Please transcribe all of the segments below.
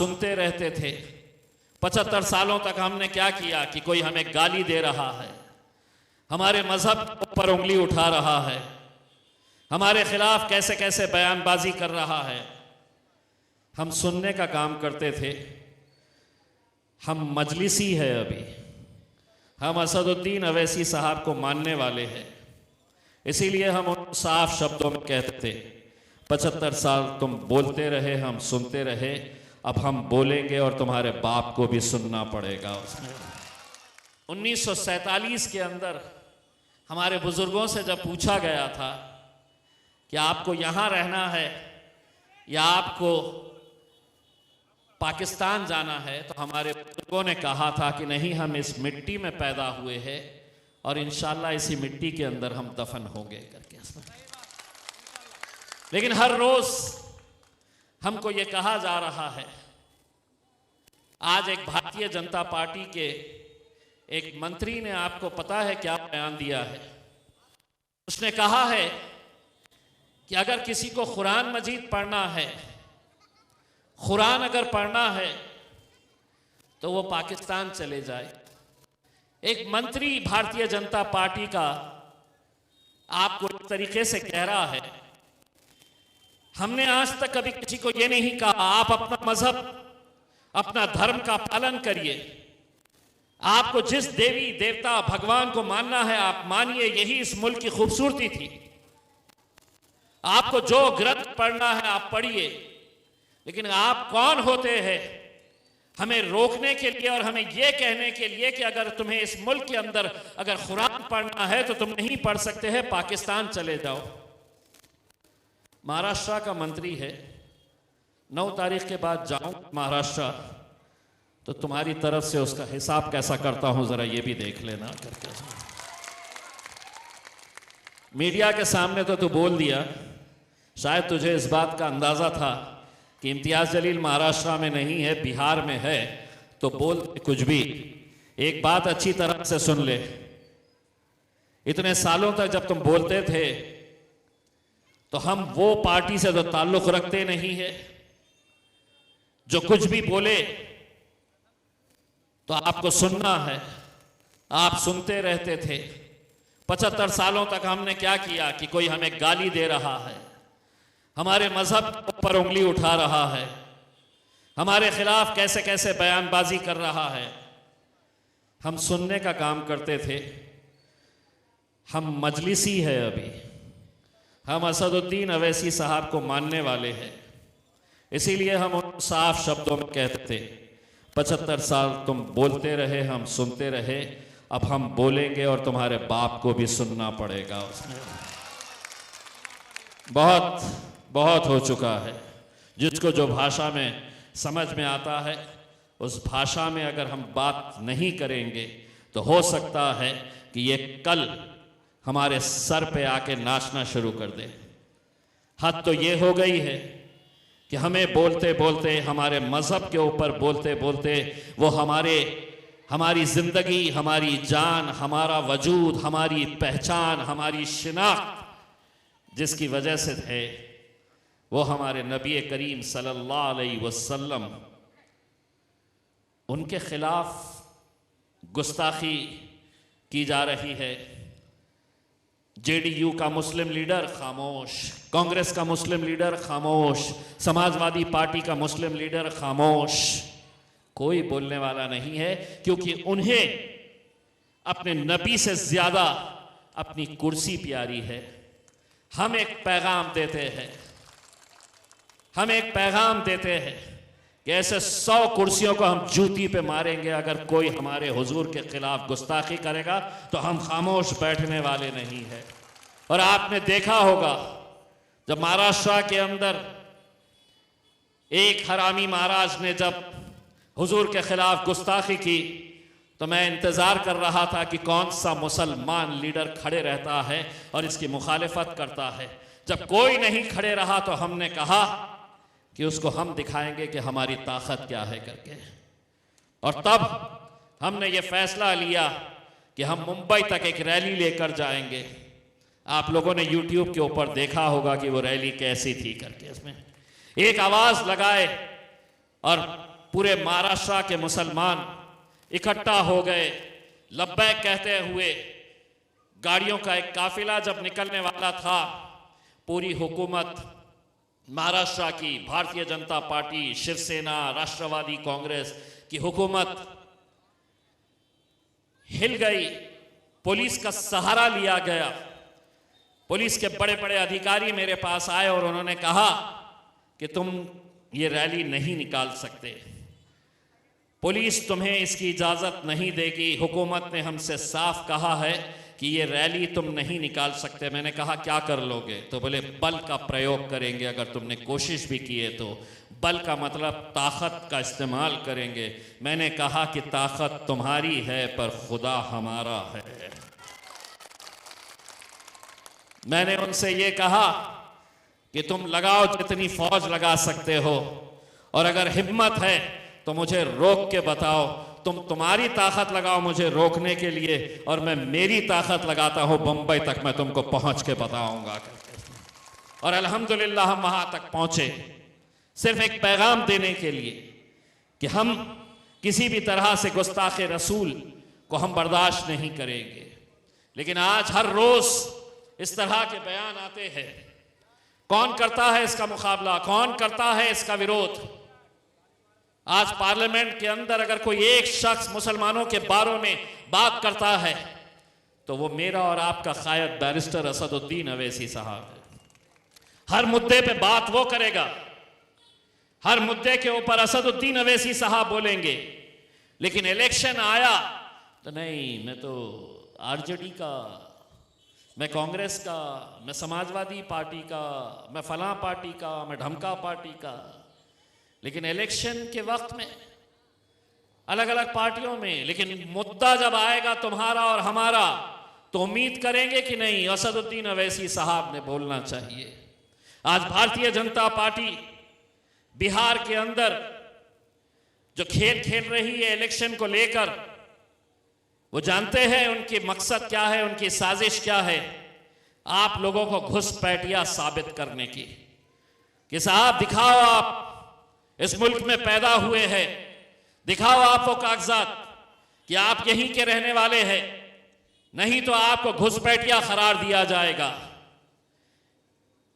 सुनते रहते थे। 75 सालों तक हमने क्या किया कि कोई हमें गाली दे रहा है, हमारे मजहब पर उंगली उठा रहा है, हमारे खिलाफ कैसे कैसे बयानबाजी कर रहा है। हम सुनने का काम करते थे। हम मजलिसी है अभी, हम असदुद्दीन अवैसी साहब को मानने वाले हैं, इसीलिए हम उन साफ शब्दों में कहते थे 75 साल तुम बोलते रहे, हम सुनते रहे, अब हम बोलेंगे और तुम्हारे बाप को भी सुनना पड़ेगा। उसमें 1947 के अंदर हमारे बुजुर्गों से जब पूछा गया था कि आपको यहाँ रहना है या आपको पाकिस्तान जाना है, तो हमारे बुजुर्गों ने कहा था कि नहीं, हम इस मिट्टी में पैदा हुए हैं और इंशाल्लाह इसी मिट्टी के अंदर हम दफन होंगे करके। लेकिन हर रोज हमको ये कहा जा रहा है। आज एक भारतीय जनता पार्टी के एक मंत्री ने, आपको पता है क्या बयान दिया है? उसने कहा है कि अगर किसी को कुरान मजीद पढ़ना है, कुरान अगर पढ़ना है तो वो पाकिस्तान चले जाए। एक मंत्री भारतीय जनता पार्टी का आपको एक तरीके से कह रहा है। हमने आज तक कभी किसी को ये नहीं कहा आप अपना मजहब, अपना धर्म का पालन करिए, आपको जिस देवी देवता भगवान को मानना है आप मानिए, यही इस मुल्क की खूबसूरती थी। आपको जो ग्रंथ पढ़ना है आप पढ़िए, लेकिन आप कौन होते हैं हमें रोकने के लिए और हमें यह कहने के लिए कि अगर तुम्हें इस मुल्क के अंदर अगर कुरान पढ़ना है तो तुम नहीं पढ़ सकते हैं, पाकिस्तान चले जाओ। महाराष्ट्र का मंत्री है, 9 तारीख के बाद जाऊं महाराष्ट्र तो तुम्हारी तरफ से उसका हिसाब कैसा करता हूं जरा ये भी देख लेना करके। मीडिया के सामने तो तू बोल दिया, शायद तुझे इस बात का अंदाजा था कि इम्तियाज जलील महाराष्ट्र में नहीं है, बिहार में है, तो बोल कुछ भी। एक बात अच्छी तरह से सुन ले, इतने सालों तक जब तुम बोलते थे तो हम वो पार्टी से तो ताल्लुक रखते नहीं है, जो कुछ भी बोले तो आपको सुनना है, आप सुनते रहते थे। 75 सालों तक हमने क्या किया कि कोई हमें गाली दे रहा है, हमारे मजहब पर उंगली उठा रहा है, हमारे खिलाफ कैसे कैसे बयानबाजी कर रहा है। हम सुनने का काम करते थे। हम मजलिसी है अभी, हम असदुद्दीन अवैसी साहब को मानने वाले हैं, इसीलिए हम उन साफ शब्दों में कहते थे 75 साल तुम बोलते रहे, हम सुनते रहे, अब हम बोलेंगे और तुम्हारे बाप को भी सुनना पड़ेगा। उसमें बहुत बहुत हो चुका है। जिसको जो भाषा में समझ में आता है उस भाषा में अगर हम बात नहीं करेंगे तो हो सकता है कि ये कल हमारे सर पे आके नाचना शुरू कर दे। हद तो ये हो गई है कि हमें बोलते बोलते, हमारे मजहब के ऊपर बोलते बोलते वो हमारी जिंदगी, हमारी जान, हमारा वजूद, हमारी पहचान, हमारी शिनाख्त जिसकी वजह से थे वो हमारे नबी करीम सल्लल्लाहु अलैहि वसल्लम, उनके खिलाफ गुस्ताखी की जा रही है। जेडीयू का मुस्लिम लीडर खामोश, कांग्रेस का मुस्लिम लीडर खामोश, समाजवादी पार्टी का मुस्लिम लीडर खामोश, कोई बोलने वाला नहीं है, क्योंकि उन्हें अपने नबी से ज्यादा अपनी कुर्सी प्यारी है। हम एक पैगाम देते हैं, हम एक पैगाम देते हैं कि ऐसे 100 कुर्सियों को हम जूती पे मारेंगे, अगर कोई हमारे हुजूर के खिलाफ गुस्ताखी करेगा तो हम खामोश बैठने वाले नहीं हैं। और आपने देखा होगा जब महाराष्ट्र के अंदर एक हरामी महाराज ने जब हुजूर के खिलाफ गुस्ताखी की तो मैं इंतजार कर रहा था कि कौन सा मुसलमान लीडर खड़े रहता है और इसकी मुखालिफत करता है। जब कोई नहीं खड़े रहा तो हमने कहा कि उसको हम दिखाएंगे कि हमारी ताकत क्या है करके। और तब हमने ये फैसला लिया कि हम मुंबई तक एक रैली लेकर जाएंगे। आप लोगों ने YouTube के ऊपर देखा होगा कि वो रैली कैसी थी करके। इसमें एक आवाज लगाए और पूरे महाराष्ट्र के मुसलमान इकट्ठा हो गए, लब्बैक कहते हुए। गाड़ियों का एक काफिला जब निकलने वाला था, पूरी हुकूमत महाराष्ट्र की, भारतीय जनता पार्टी, शिवसेना, राष्ट्रवादी कांग्रेस की हुकूमत हिल गई। पुलिस का सहारा लिया गया। पुलिस के बड़े बड़े अधिकारी मेरे पास आए और उन्होंने कहा कि तुम ये रैली नहीं निकाल सकते, पुलिस तुम्हें इसकी इजाजत नहीं देगी, हुकूमत ने हमसे साफ कहा है कि ये रैली तुम नहीं निकाल सकते। मैंने कहा क्या कर लोगे? तो बोले बल का प्रयोग करेंगे, अगर तुमने कोशिश भी की है तो। बल का मतलब ताकत का इस्तेमाल करेंगे। मैंने कहा कि ताकत तुम्हारी है पर खुदा हमारा है। मैंने उनसे ये कहा कि तुम लगाओ जितनी फौज लगा सकते हो, और अगर हिम्मत है तो मुझे रोक के बताओ। तुम्हारी ताकत लगाओ मुझे रोकने के लिए, और मैं मेरी ताकत लगाता हूं बंबई तक, मैं तुमको पहुंच के बताऊंगा। और अल्हम्दुलिल्लाह हम वहां तक पहुंचे, सिर्फ एक पैगाम देने के लिए कि हम किसी भी तरह से गुस्ताखे रसूल को हम बर्दाश्त नहीं करेंगे। लेकिन आज हर रोज इस तरह के बयान आते हैं। कौन करता है इसका मुकाबला? कौन करता है इसका विरोध? आज पार्लियामेंट के अंदर अगर कोई एक शख्स मुसलमानों के बारे में बात करता है तो वो मेरा और आपका कायद बैरिस्टर असदुद्दीन अवैसी साहब है। हर मुद्दे पे बात वो करेगा, हर मुद्दे के ऊपर असदुद्दीन अवैसी साहब बोलेंगे। लेकिन इलेक्शन आया तो नहीं, मैं तो आरजेडी का, मैं कांग्रेस का, मैं समाजवादी पार्टी का, मैं फलां पार्टी का, मैं ढमका पार्टी का। लेकिन इलेक्शन के वक्त में अलग अलग पार्टियों में, लेकिन मुद्दा जब आएगा तुम्हारा और हमारा तो उम्मीद करेंगे कि नहीं, असदुद्दीन अवैसी साहब ने बोलना चाहिए। आज भारतीय जनता पार्टी बिहार के अंदर जो खेल खेल रही है इलेक्शन को लेकर, वो जानते हैं उनकी मकसद क्या है, उनकी साजिश क्या है। आप लोगों को घुसपैठिया साबित करने की कि साहब दिखाओ आप इस मुल्क में पैदा हुए हैं, दिखाओ आप वो कागजात कि आप यहीं के रहने वाले हैं, नहीं तो आपको घुसपैठिया करार दिया जाएगा।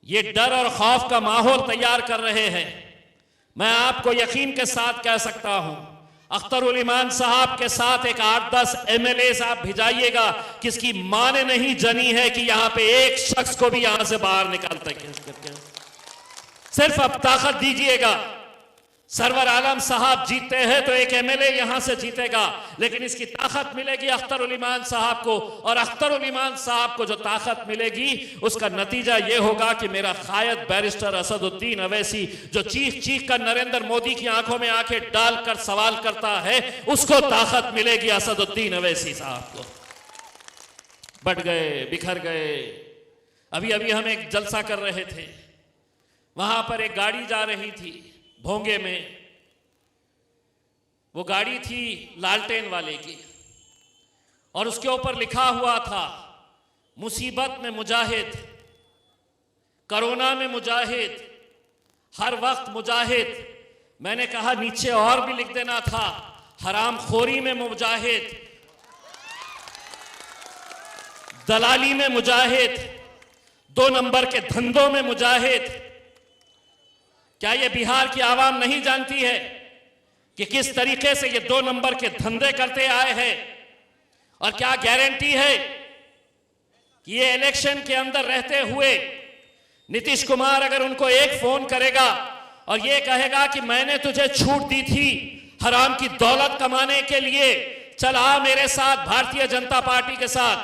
ये डर और खौफ का माहौल तैयार कर रहे हैं। मैं आपको यकीन के साथ कह सकता हूं, अख्तर उल ईमान साहब के साथ एक 8-10 MLA आप भिजाइएगा, किसकी मां ने नहीं जनी है कि यहां पे एक शख्स को भी यहां से बाहर निकालते करके। सिर्फ अब ताकत दीजिएगा। सरवर आलम साहब जीतते हैं तो एक MLA यहां से जीतेगा, लेकिन इसकी ताकत मिलेगी अख्तर उल ईमान साहब को, और अख्तर उल ईमान साहब को जो ताकत मिलेगी उसका नतीजा यह होगा कि मेरा कायद बैरिस्टर असदुद्दीन अवैसी, जो चीख चीख कर नरेंद्र मोदी की आंखों में आंखें डालकर सवाल करता है, उसको ताकत मिलेगी असदुद्दीन अवैसी साहब को। बट गए, बिखर गए। अभी अभी हम एक जलसा कर रहे थे, वहां पर एक गाड़ी जा रही थी भोंगे में। वो गाड़ी थी लालटेन वाले की, और उसके ऊपर लिखा हुआ था मुसीबत में मुजाहिद, कोरोना में मुजाहिद, हर वक्त मुजाहिद। मैंने कहा नीचे और भी लिख देना था, हरामखोरी में मुजाहिद, दलाली में मुजाहिद, 2 नंबर के धंधों में मुजाहिद। क्या ये बिहार की आवाम नहीं जानती है कि किस तरीके से ये 2 नंबर के धंधे करते आए हैं? और क्या गारंटी है कि ये इलेक्शन के अंदर रहते हुए नीतीश कुमार अगर उनको एक फोन करेगा और ये कहेगा कि मैंने तुझे छूट दी थी हराम की दौलत कमाने के लिए, चल आ मेरे साथ भारतीय जनता पार्टी के साथ,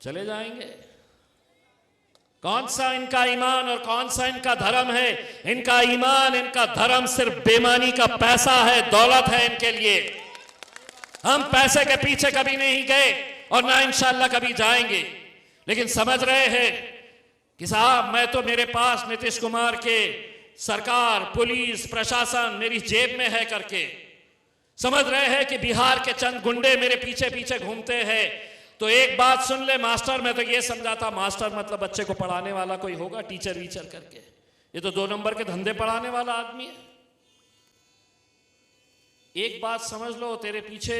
चले जाएंगे? कौन सा इनका ईमान और कौन सा इनका धर्म है? इनका ईमान, इनका धर्म सिर्फ बेईमानी का पैसा है, दौलत है इनके लिए। हम पैसे के पीछे कभी नहीं गए और ना इंशाल्लाह कभी जाएंगे, लेकिन समझ रहे हैं कि साहब मैं तो, मेरे पास नीतीश कुमार के सरकार, पुलिस, प्रशासन मेरी जेब में है करके समझ रहे हैं कि बिहार के चंद गुंडे मेरे पीछे पीछे घूमते हैं। तो एक बात सुन ले मास्टर, मैं तो ये समझा था मास्टर मतलब बच्चे को पढ़ाने वाला कोई होगा, टीचर वीचर करके। ये तो 2 नंबर के धंधे पढ़ाने वाला आदमी है। एक बात समझ लो, तेरे पीछे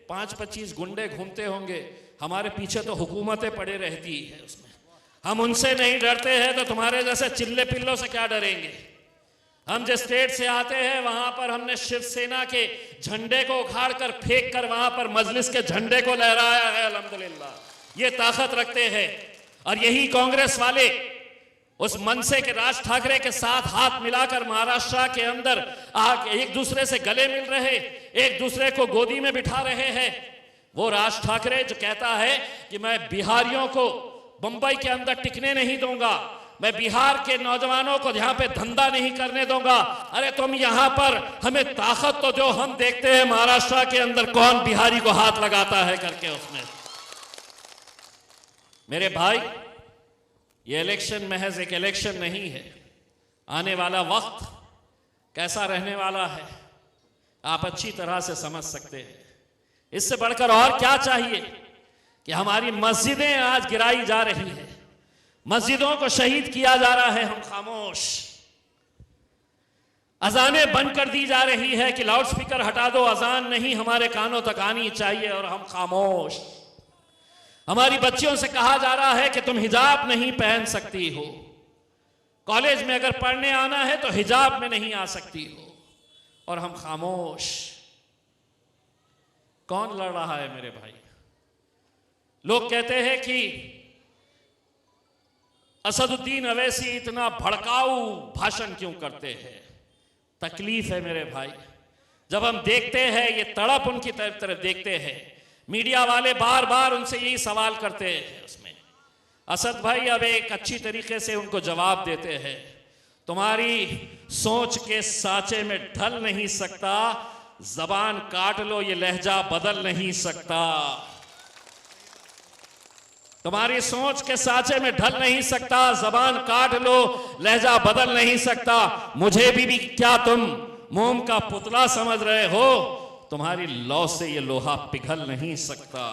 5-25 गुंडे घूमते होंगे, हमारे पीछे तो हुकूमतें पड़े रहती है उसमें। हम उनसे नहीं डरते हैं तो तुम्हारे जैसे चिल्ले पिल्लों से क्या डरेंगे। हम जिस स्टेट से आते हैं वहां पर हमने शिवसेना के झंडे को उखाड़ कर फेंक कर वहां पर मजलिस के झंडे को लहराया है। अल्हम्दुलिल्लाह ये ताकत रखते हैं। और यही कांग्रेस वाले उस मनसे के राज ठाकरे के साथ हाथ मिलाकर महाराष्ट्र के अंदर एक दूसरे से गले मिल रहे, एक दूसरे को गोदी में बिठा रहे हैं। वो राज ठाकरे जो कहता है कि मैं बिहारियों को बंबई के अंदर टिकने नहीं दूंगा, मैं बिहार के नौजवानों को यहां पे धंधा नहीं करने दूंगा। अरे तुम यहां पर हमें ताकत तो दो, हम देखते हैं महाराष्ट्र के अंदर कौन बिहारी को हाथ लगाता है करके उसमें। मेरे भाई, ये इलेक्शन महज एक इलेक्शन नहीं है। आने वाला वक्त कैसा रहने वाला है आप अच्छी तरह से समझ सकते हैं। इससे बढ़कर और क्या चाहिए कि हमारी मस्जिदें आज गिराई जा रही है, मस्जिदों को शहीद किया जा रहा है, हम खामोश। अजानें बंद कर दी जा रही है कि लाउड स्पीकर हटा दो, अजान नहीं हमारे कानों तक आनी चाहिए, और हम खामोश। हमारी बच्चियों से कहा जा रहा है कि तुम हिजाब नहीं पहन सकती हो, कॉलेज में अगर पढ़ने आना है तो हिजाब में नहीं आ सकती हो, और हम खामोश। कौन लड़ रहा है मेरे भाई? लोग कहते हैं कि असदुद्दीन अवैसी इतना भड़काऊ भाषण क्यों करते हैं। तकलीफ है मेरे भाई, जब हम देखते हैं ये तड़प उनकी तरफ देखते हैं, मीडिया वाले बार बार उनसे यही सवाल करते हैं। उसमें असद भाई अब एक अच्छी तरीके से उनको जवाब देते हैं, तुम्हारी सोच के साँचे में ढल नहीं सकता, जबान काट लो ये लहजा बदल नहीं सकता। तुम्हारी सोच के साँचे में ढल नहीं सकता, जबान काट लो लहजा बदल नहीं सकता। मुझे भी क्या तुम मोम का पुतला समझ रहे हो? तुम्हारी लौ से ये लोहा पिघल नहीं सकता।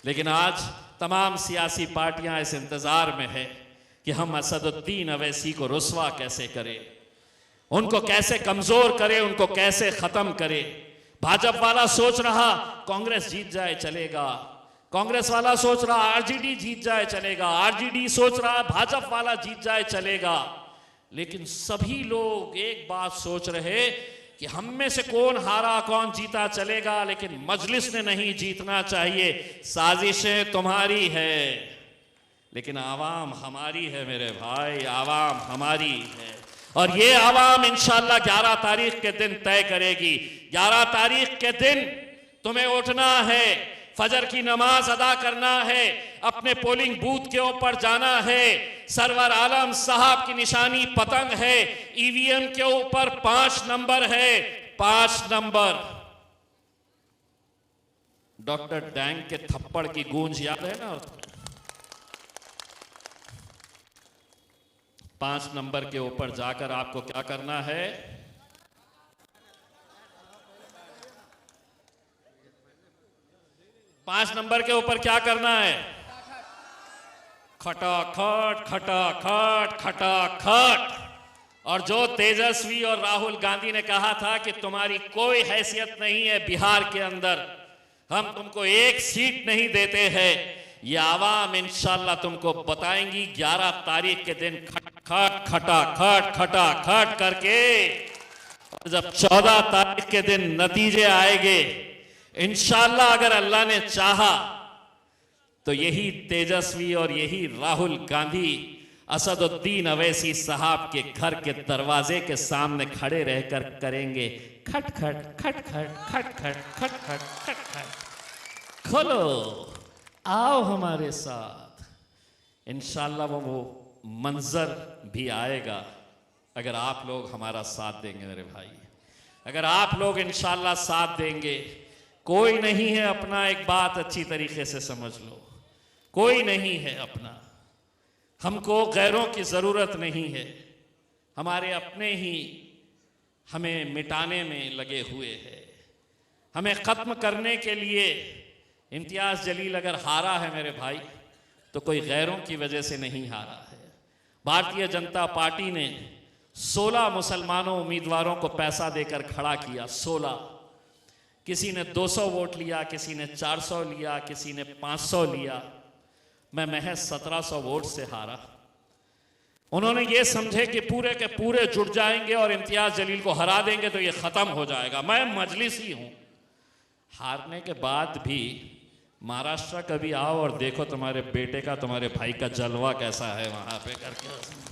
लेकिन आज तमाम सियासी पार्टियां इस इंतजार में है कि हम असदुद्दीन अवैसी को रुस्वा कैसे करें, उनको कैसे कमजोर करें, उनको कैसे खत्म करें। भाजपा वाला सोच रहा कांग्रेस जीत जाए चलेगा, कांग्रेस वाला सोच रहा आरजेडी जीत जाए चलेगा, आरजेडी सोच रहा भाजपा वाला जीत जाए चलेगा। लेकिन सभी लोग एक बात सोच रहे कि हम में से कौन हारा कौन जीता चलेगा, लेकिन मजलिस ने नहीं जीतना चाहिए। साजिशें तुम्हारी है लेकिन आवाम हमारी है मेरे भाई, आवाम हमारी है। और ये आवाम इंशाल्लाह 11 तारीख के दिन तय करेगी। 11 तारीख के दिन तुम्हें उठना है, फजर की नमाज अदा करना है, अपने पोलिंग बूथ के ऊपर जाना है। सरवर आलम साहब की निशानी पतंग है, ईवीएम के ऊपर 5 नंबर है, 5 नंबर। डॉक्टर डैंग के थप्पड़ की गूंज याद है ना? 5 नंबर के ऊपर जाकर आपको क्या करना है? पांच नंबर के ऊपर क्या करना है? खटाखट खटाखट खटाखट। और जो तेजस्वी और राहुल गांधी ने कहा था कि तुम्हारी कोई हैसियत नहीं है बिहार के अंदर, हम तुमको एक सीट नहीं देते हैं, ये आवाम इंशाल्लाह तुमको बताएंगी 11 तारीख के दिन खट खटाखट खटाखट करके। और जब 14 तारीख के दिन नतीजे आएंगे इंशाल्लाह, अगर अल्लाह ने चाहा तो यही तेजस्वी और यही राहुल गांधी असदुद्दीन अवैसी साहब के घर के दरवाजे के सामने खड़े रहकर करेंगे खट खट खट खट खट खट खट खट खट खट। खोलो, आओ हमारे साथ। इंशाल्लाह वो मंजर भी आएगा अगर आप लोग हमारा साथ देंगे मेरे भाई, अगर आप लोग इंशाल्लाह साथ देंगे। कोई नहीं है अपना, एक बात अच्छी तरीके से समझ लो, कोई नहीं है अपना। हमको गैरों की ज़रूरत नहीं है, हमारे अपने ही हमें मिटाने में लगे हुए हैं, हमें ख़त्म करने के लिए। इम्तियाज़ जलील अगर हारा है मेरे भाई तो कोई गैरों की वजह से नहीं हारा है। भारतीय जनता पार्टी ने 16 मुसलमानों उम्मीदवारों को पैसा देकर खड़ा किया। 16, किसी ने 200 वोट लिया, किसी ने 400 लिया, किसी ने 500 लिया। मैं महज 1700 वोट से हारा। उन्होंने ये समझे कि पूरे के पूरे जुट जाएंगे और इम्तियाज जलील को हरा देंगे तो ये खत्म हो जाएगा। मैं मजलिसी हूं। हारने के बाद भी महाराष्ट्र कभी आओ और देखो तुम्हारे बेटे का, तुम्हारे भाई का जलवा कैसा है वहां पे करके।